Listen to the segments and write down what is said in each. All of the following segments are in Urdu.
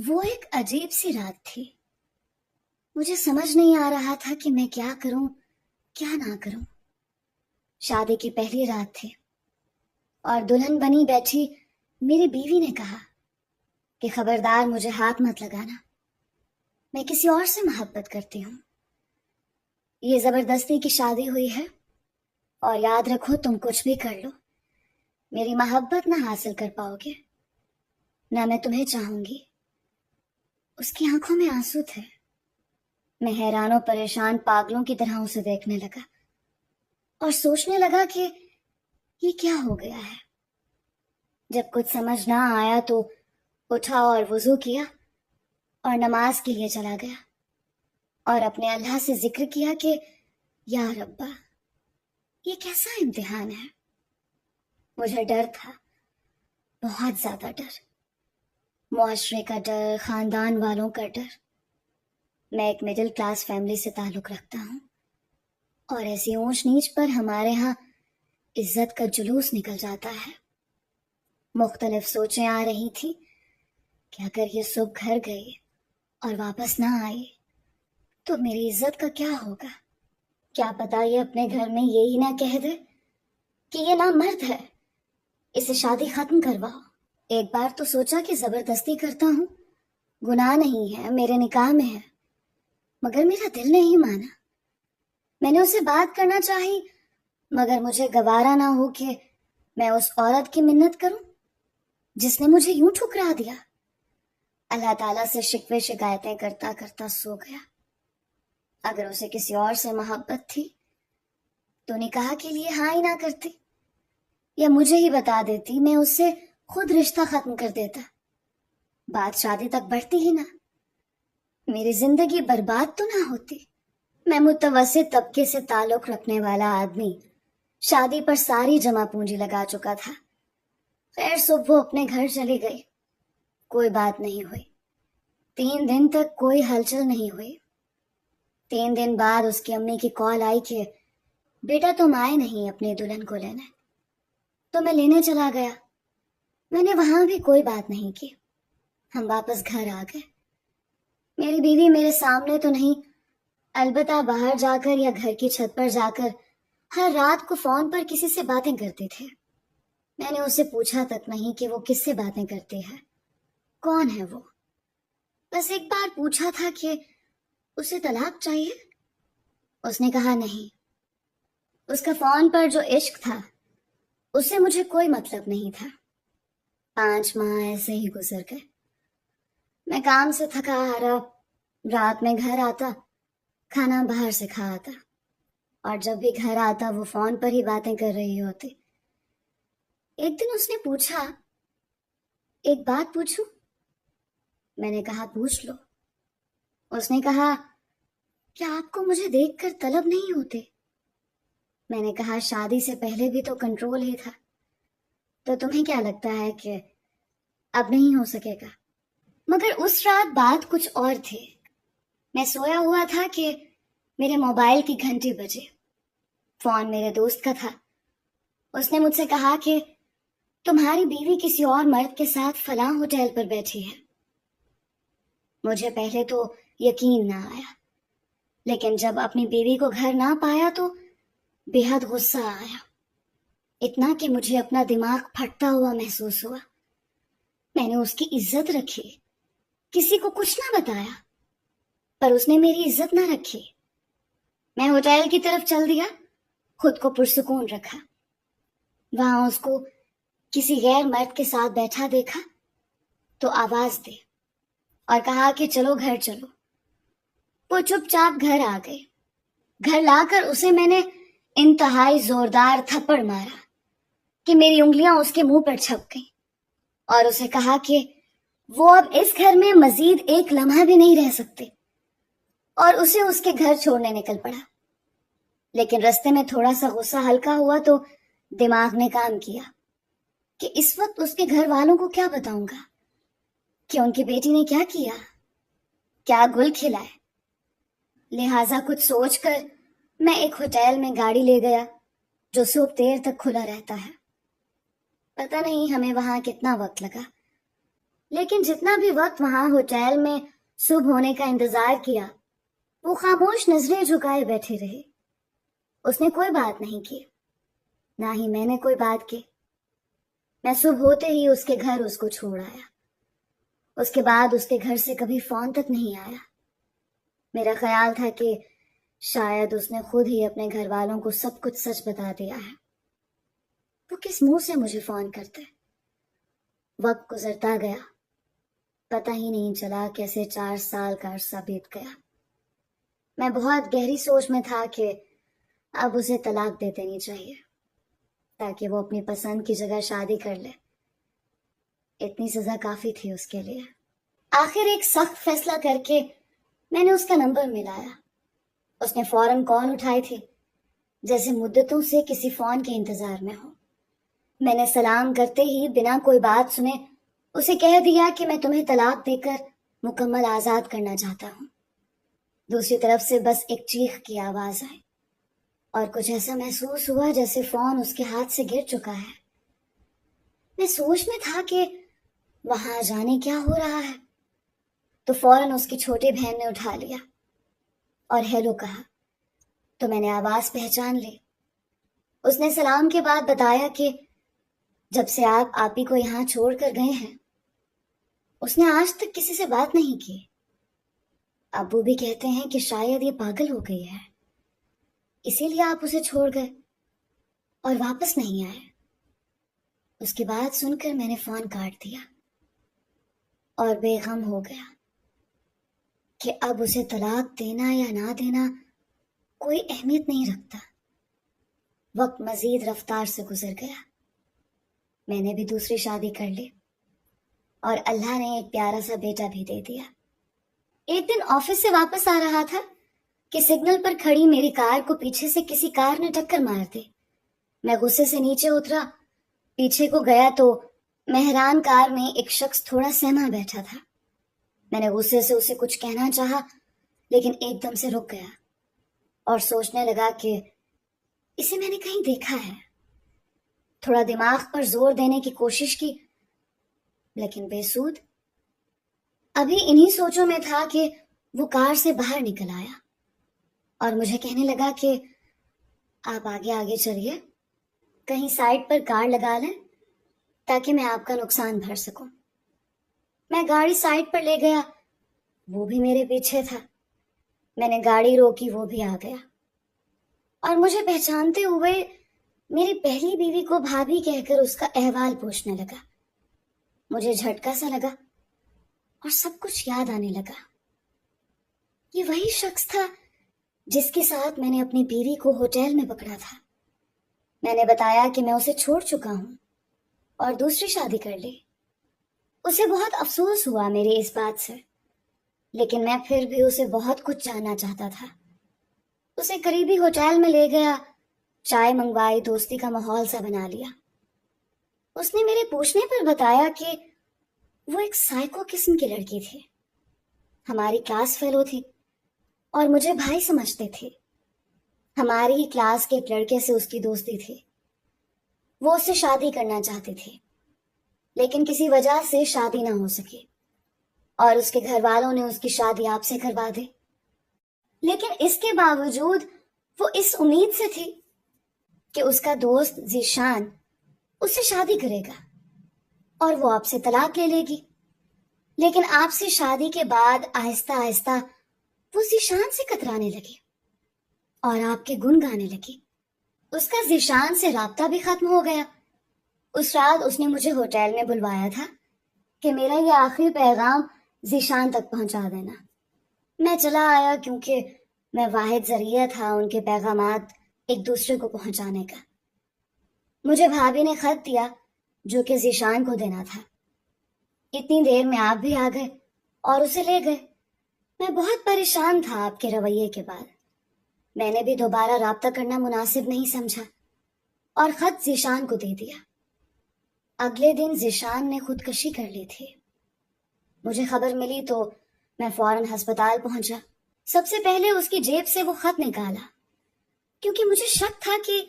وہ ایک عجیب سی رات تھی. مجھے سمجھ نہیں آ رہا تھا کہ میں کیا کروں کیا نہ کروں. شادی کی پہلی رات تھی اور دلہن بنی بیٹھی میری بیوی نے کہا کہ خبردار مجھے ہاتھ مت لگانا، میں کسی اور سے محبت کرتی ہوں. یہ زبردستی کی شادی ہوئی ہے اور یاد رکھو تم کچھ بھی کر لو میری محبت نہ حاصل کر پاؤ گے، نہ میں تمہیں چاہوں گی. اس کی آنکھوں میں آنسو تھے. میں حیران و پریشان پاگلوں کی طرح اسے دیکھنے لگا اور سوچنے لگا کہ یہ کیا ہو گیا ہے. جب کچھ سمجھ نہ آیا تو اٹھا اور وضو کیا اور نماز کے لیے چلا گیا اور اپنے اللہ سے ذکر کیا کہ یا ربا، یہ کیسا امتحان ہے. مجھے ڈر تھا، بہت زیادہ ڈر، معاشرے کا ڈر، خاندان والوں کا ڈر. میں ایک مڈل کلاس فیملی سے تعلق رکھتا ہوں اور ایسی اونچ نیچ پر ہمارے ہاں عزت کا جلوس نکل جاتا ہے. مختلف سوچیں آ رہی تھی کہ اگر یہ صبح گھر گئی اور واپس نہ آئی تو میری عزت کا کیا ہوگا. کیا پتا یہ اپنے گھر میں یہی نہ کہہ دے کہ یہ نامرد ہے، اسے شادی ختم کرواؤ. ایک بار تو سوچا کہ زبردستی کرتا ہوں، گناہ نہیں ہے، میرے نکاح میں ہے، مگر میرا دل نہیں مانا. میں نے اسے بات کرنا چاہی مگر مجھے گوارا نہ ہو کہ میں اس عورت کی منت کروں جس نے مجھے یوں ٹھکرا دیا. اللہ تعالیٰ سے شکوے شکایتیں کرتا کرتا سو گیا. اگر اسے کسی اور سے محبت تھی تو نکاح کے لیے ہاں ہی نہ کرتی، یا مجھے ہی بتا دیتی، میں اس سے خود رشتہ ختم کر دیتا، بات شادی تک بڑھتی ہی نہ، میری زندگی برباد تو نہ ہوتی. میں متوسط طبقے سے تعلق رکھنے والا آدمی شادی پر ساری جمع پونجی لگا چکا تھا. خیر صبح وہ اپنے گھر چلی گئی، کوئی بات نہیں ہوئی. 3 دن تک کوئی ہلچل نہیں ہوئی. 3 دن بعد اس کی امی کی کال آئی کہ بیٹا تم آئے نہیں اپنی دلہن کو لینے. تو میں لینے چلا گیا. میں نے وہاں بھی کوئی بات نہیں کی. ہم واپس گھر آ گئے. میری بیوی میرے سامنے تو نہیں، البتہ باہر جا کر یا گھر کی چھت پر جا کر ہر رات کو فون پر کسی سے باتیں کرتے تھے. میں نے اسے پوچھا تک نہیں کہ وہ کس سے باتیں کرتی ہے، کون ہے وہ. بس ایک بار پوچھا تھا کہ اسے طلاق چاہیے. اس نے کہا نہیں. اس کا فون پر جو عشق تھا اس سے مجھے کوئی مطلب نہیں تھا. 5 ماہ ایسے ہی گزر گئے. میں کام سے تھکا ہارا رات میں گھر آتا، کھانا باہر سے کھا آتا، اور جب بھی گھر آتا وہ فون پر ہی باتیں کر رہی ہوتی. ایک دن اس نے پوچھا ایک بات پوچھوں. میں نے کہا پوچھ لو. اس نے کہا کیا آپ کو مجھے دیکھ کر طلب نہیں ہوتے؟ میں نے کہا شادی سے پہلے بھی تو کنٹرول ہی تھا، تو تمہیں کیا لگتا ہے کہ اب نہیں ہو سکے گا؟ مگر اس رات بات کچھ اور تھی. میں سویا ہوا تھا کہ میرے موبائل کی گھنٹی بجے. فون میرے دوست کا تھا. اس نے مجھ سے کہا کہ تمہاری بیوی کسی اور مرد کے ساتھ فلاں ہوٹل پر بیٹھی ہے. مجھے پہلے تو یقین نہ آیا، لیکن جب اپنی بیوی کو گھر نہ پایا تو بے حد غصہ آیا، اتنا کہ مجھے اپنا دماغ پھٹتا ہوا محسوس ہوا. میں نے اس کی عزت رکھی، کسی کو کچھ نہ بتایا، پر اس نے میری عزت نہ رکھی. میں ہوٹل کی طرف چل دیا، خود کو پرسکون رکھا. وہاں اس کو کسی غیر مرد کے ساتھ بیٹھا دیکھا تو آواز دی اور کہا کہ چلو گھر چلو. وہ چپ چاپ گھر آ گئی. گھر لا کر اسے میں نے انتہائی زوردار تھپڑ مارا کہ میری انگلیاں اس کے منہ پر چھپ گئیں، اور اسے کہا کہ وہ اب اس گھر میں مزید ایک لمحہ بھی نہیں رہ سکتے، اور اسے اس کے گھر چھوڑنے نکل پڑا. لیکن رستے میں تھوڑا سا غصہ ہلکا ہوا تو دماغ نے کام کیا کہ اس وقت اس کے گھر والوں کو کیا بتاؤں گا کہ ان کی بیٹی نے کیا کیا، کیا گل کھلائے. لہٰذا کچھ سوچ کر میں ایک ہوٹل میں گاڑی لے گیا جو صبح دیر تک کھلا رہتا ہے. پتہ نہیں ہمیں وہاں کتنا وقت لگا. لیکن جتنا بھی وقت وہاں ہوٹل میں صبح ہونے کا انتظار کیا وہ خاموش نظریں جھکائے بیٹھے رہے. اس نے کوئی بات نہیں کی، نہ ہی میں نے کوئی بات کی. میں صبح ہوتے ہی اس کے گھر اس کو چھوڑ آیا. اس کے بعد اس کے گھر سے کبھی فون تک نہیں آیا. میرا خیال تھا کہ شاید اس نے خود ہی اپنے گھر والوں کو سب کچھ سچ بتا دیا ہے. وہ کس منہ سے مجھے فون کرتے؟ وقت گزرتا گیا، پتہ ہی نہیں چلا کیسے 4 سال کا عرصہ بیت گیا. میں بہت گہری سوچ میں تھا کہ اب اسے طلاق دے دینی چاہیے تاکہ وہ اپنی پسند کی جگہ شادی کر لے. اتنی سزا کافی تھی اس کے لیے. آخر ایک سخت فیصلہ کر کے میں نے اس کا نمبر ملایا. اس نے فوراً کال اٹھائی تھی، جیسے مدتوں سے کسی فون کے انتظار میں ہو. میں نے سلام کرتے ہی بنا کوئی بات سنے اسے کہہ دیا کہ میں تمہیں طلاق دے کر مکمل آزاد کرنا چاہتا ہوں. دوسری طرف سے بس ایک چیخ کی آواز آئی اور کچھ ایسا محسوس ہوا جیسے فون اس کے ہاتھ سے گر چکا ہے. میں سوچ میں تھا کہ وہاں جانے کیا ہو رہا ہے، تو فوراً اس کی چھوٹی بہن نے اٹھا لیا اور ہیلو کہا تو میں نے آواز پہچان لی. اس نے سلام کے بعد بتایا کہ جب سے آپ آپی کو یہاں چھوڑ کر گئے ہیں اس نے آج تک کسی سے بات نہیں کی. ابو بھی کہتے ہیں کہ شاید یہ پاگل ہو گئی ہے، اسی لیے آپ اسے چھوڑ گئے اور واپس نہیں آئے. اس کی بات سن کر میں نے فون کاٹ دیا اور بے غم ہو گیا کہ اب اسے طلاق دینا یا نہ دینا کوئی اہمیت نہیں رکھتا. وقت مزید رفتار سے گزر گیا. میں نے بھی دوسری شادی کر لی اور اللہ نے ایک پیارا سا بیٹا بھی دے دیا. ایک دن آفس سے واپس آ رہا تھا کہ سگنل پر کھڑی میری کار کو پیچھے سے کسی کار نے ٹکر مار دی. میں غصے سے نیچے اترا، پیچھے کو گیا تو مہران کار میں ایک شخص تھوڑا سہما بیٹھا تھا. میں نے غصے سے اسے کچھ کہنا چاہا لیکن ایک دم سے رک گیا اور سوچنے لگا کہ اسے میں نے کہیں دیکھا ہے. تھوڑا دماغ پر زور دینے کی کوشش کی لیکن بے سود. ابھی انہی سوچوں میں تھا کہ وہ کار سے باہر نکل آیا اور مجھے کہنے لگا کہ آپ آگے آگے چلیے، کہیں سائڈ پر کار لگا لیں تاکہ میں آپ کا نقصان بھر سکوں. میں گاڑی سائڈ پر لے گیا، وہ بھی میرے پیچھے تھا. میں نے گاڑی روکی، وہ بھی آ گیا اور مجھے پہچانتے ہوئے میری پہلی بیوی کو بھابھی کہہ کر اس کا احوال پوچھنے لگا. مجھے جھٹکا سا لگا اور سب کچھ یاد آنے لگا. یہ وہی شخص تھا جس کے ساتھ میں نے اپنی بیوی کو ہوٹل میں پکڑا تھا. میں نے بتایا کہ میں اسے چھوڑ چکا ہوں اور دوسری شادی کر لی. اسے بہت افسوس ہوا میری اس بات سے، لیکن میں پھر بھی اسے بہت کچھ جاننا چاہتا تھا. اسے قریبی ہوٹل میں لے گیا، چائے منگوائی، دوستی کا ماحول سا بنا لیا. اس نے میرے پوچھنے پر بتایا کہ وہ ایک سائیکو قسم کی لڑکی تھی، ہماری کلاس فیلو تھی اور مجھے بھائی سمجھتے تھے. ہماری ہی کلاس کے ایک لڑکے سے اس کی دوستی تھی. وہ اس سے شادی کرنا چاہتی تھی لیکن کسی وجہ سے شادی نہ ہو سکی اور اس کے گھر والوں نے اس کی شادی آپ سے کروا دی. لیکن اس کے باوجود وہ اس امید سے تھی کہ اس کا دوست ذیشان اس سے شادی کرے گا اور وہ آپ سے طلاق لے لے گی. لیکن آپ سے شادی کے بعد آہستہ آہستہ وہ ذیشان سے کترانے لگی اور آپ کے گن گانے لگی. اس کا ذیشان سے رابطہ بھی ختم ہو گیا. اس رات اس نے مجھے ہوٹل میں بلوایا تھا کہ میرا یہ آخری پیغام ذیشان تک پہنچا دینا. میں چلا آیا کیونکہ میں واحد ذریعہ تھا ان کے پیغامات ایک دوسرے کو پہنچانے کا. مجھے بھابھی نے خط دیا جو کہ ذیشان کو دینا تھا. اتنی دیر میں آپ بھی آ گئے اور اسے لے گئے. میں بہت پریشان تھا آپ کے رویے کے بعد. میں نے بھی دوبارہ رابطہ کرنا مناسب نہیں سمجھا اور خط ذیشان کو دے دیا. اگلے دن ذیشان نے خودکشی کر لی تھی. مجھے خبر ملی تو میں فوراً ہسپتال پہنچا. سب سے پہلے اس کی جیب سے وہ خط نکالا کیونکہ مجھے شک تھا کہ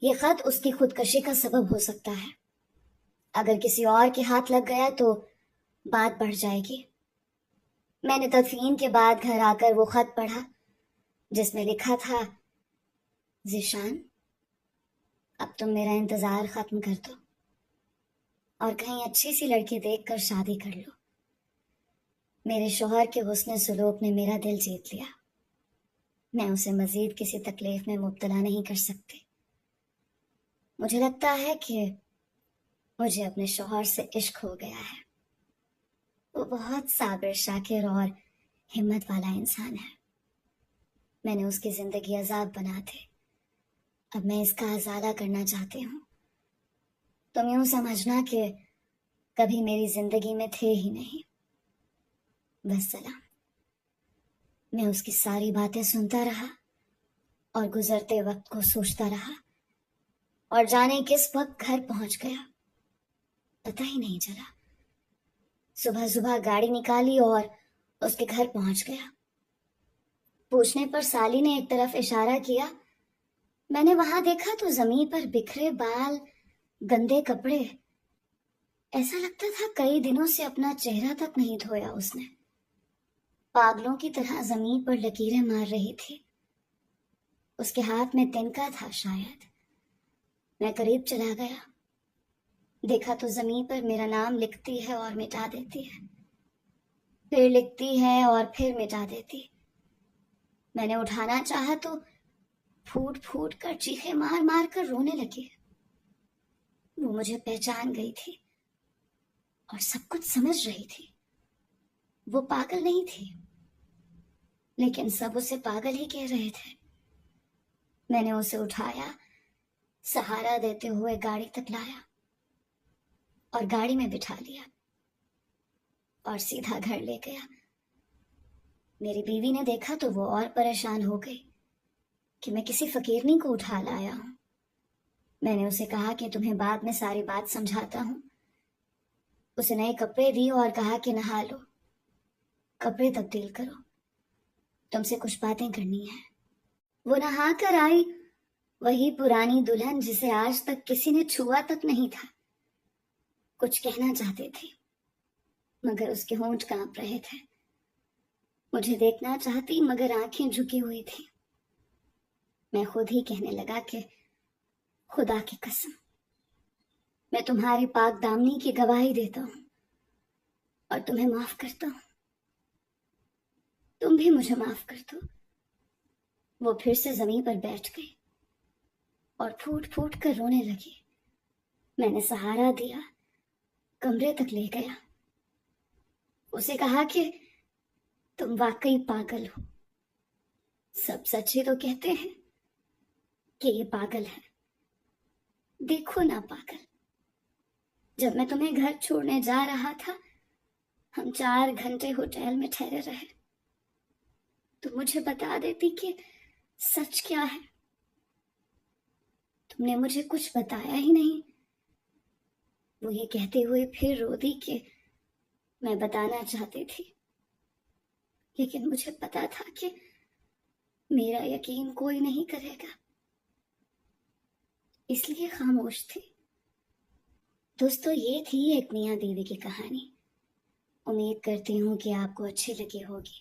یہ خط اس کی خودکشی کا سبب ہو سکتا ہے. اگر کسی اور کے ہاتھ لگ گیا تو بات بڑھ جائے گی۔ میں نے تدفین کے بعد گھر آ کر وہ خط پڑھا جس میں لکھا تھا، ذیشان اب تم میرا انتظار ختم کر دو اور کہیں اچھی سی لڑکی دیکھ کر شادی کر لو۔ میرے شوہر کے حسن سلوک نے میرا دل جیت لیا۔ میں اسے مزید کسی تکلیف میں مبتلا نہیں کر سکتی۔ مجھے لگتا ہے کہ مجھے اپنے شوہر سے عشق ہو گیا ہے۔ وہ بہت صابر، شاکر اور ہمت والا انسان ہے۔ میں نے اس کی زندگی عذاب بنا دی، اب میں اس کا ازالہ کرنا چاہتی ہوں۔ تم یوں سمجھنا کہ کبھی میری زندگی میں تھے ہی نہیں۔ بس سلام۔ میں اس کی ساری باتیں سنتا رہا اور گزرتے وقت کو سوچتا رہا، اور جانے کس وقت گھر پہنچ گیا پتہ ہی نہیں چلا۔ صبح صبح گاڑی نکالی اور اس کے گھر پہنچ گیا۔ پوچھنے پر سالی نے ایک طرف اشارہ کیا۔ میں نے وہاں دیکھا تو زمین پر بکھرے بال، گندے کپڑے، ایسا لگتا تھا کئی دنوں سے اپنا چہرہ تک نہیں دھویا اس نے۔ پاگلوں کی طرح زمین پر لکیریں مار رہی تھی۔ اس کے ہاتھ میں تنکا تھا شاید۔ میں قریب چلا گیا، دیکھا تو زمین پر میرا نام لکھتی ہے اور مٹا دیتی ہے، پھر لکھتی ہے اور پھر مٹا دیتی۔ میں نے اٹھانا چاہا تو پھوٹ پھوٹ کر چیخے مار مار کر رونے لگی۔ وہ مجھے پہچان گئی تھی اور سب کچھ سمجھ رہی تھی۔ وہ پاگل نہیں تھی، لیکن سب اسے پاگل ہی کہہ رہے تھے۔ میں نے اسے اٹھایا، سہارا دیتے ہوئے گاڑی تک لایا اور گاڑی میں بٹھا لیا اور سیدھا گھر لے گیا۔ میری بیوی نے دیکھا تو وہ اور پریشان ہو گئی کہ میں کسی فقیرنی کو اٹھا لایا ہوں۔ میں نے اسے کہا کہ تمہیں بعد میں ساری بات سمجھاتا ہوں۔ اسے نئے کپڑے دی اور کہا کہ نہا لو، کپڑے تبدیل کرو، تم سے کچھ باتیں کرنی ہیں۔ وہ نہا کر آئی، وہی پرانی دلہن جسے آج تک کسی نے چھوا تک نہیں تھا۔ کچھ کہنا چاہتی تھی مگر اس کے ہونٹ کانپ رہے تھے۔ مجھے دیکھنا چاہتی مگر آنکھیں جھکی ہوئی تھی۔ میں خود ہی کہنے لگا کہ خدا کی قسم، میں تمہاری پاک دامنی کی گواہی دیتا ہوں اور تمہیں معاف کرتا ہوں، تم بھی مجھے معاف کر دو۔ وہ پھر سے زمین پر بیٹھ گئی اور پھوٹ پھوٹ کر رونے لگی۔ میں نے سہارا دیا، کمرے تک لے گیا، اسے کہا کہ تم واقعی پاگل ہو، سب سچ ہی تو کہتے ہیں کہ یہ پاگل ہے۔ دیکھو نا پاگل، جب میں تمہیں گھر چھوڑنے جا رہا تھا ہم 4 گھنٹے ہوٹل میں ٹھہرے رہے، تو مجھے بتا دیتی کہ سچ کیا ہے۔ تم نے مجھے کچھ بتایا ہی نہیں۔ وہ یہ کہتے ہوئے پھر رو دی کہ میں بتانا چاہتی تھی، لیکن مجھے پتا تھا کہ میرا یقین کوئی نہیں کرے گا، اس لیے خاموش تھی۔ دوستو، یہ تھی ایک میاں بیوی کی کہانی۔ امید کرتی ہوں کہ آپ کو اچھی لگی ہوگی۔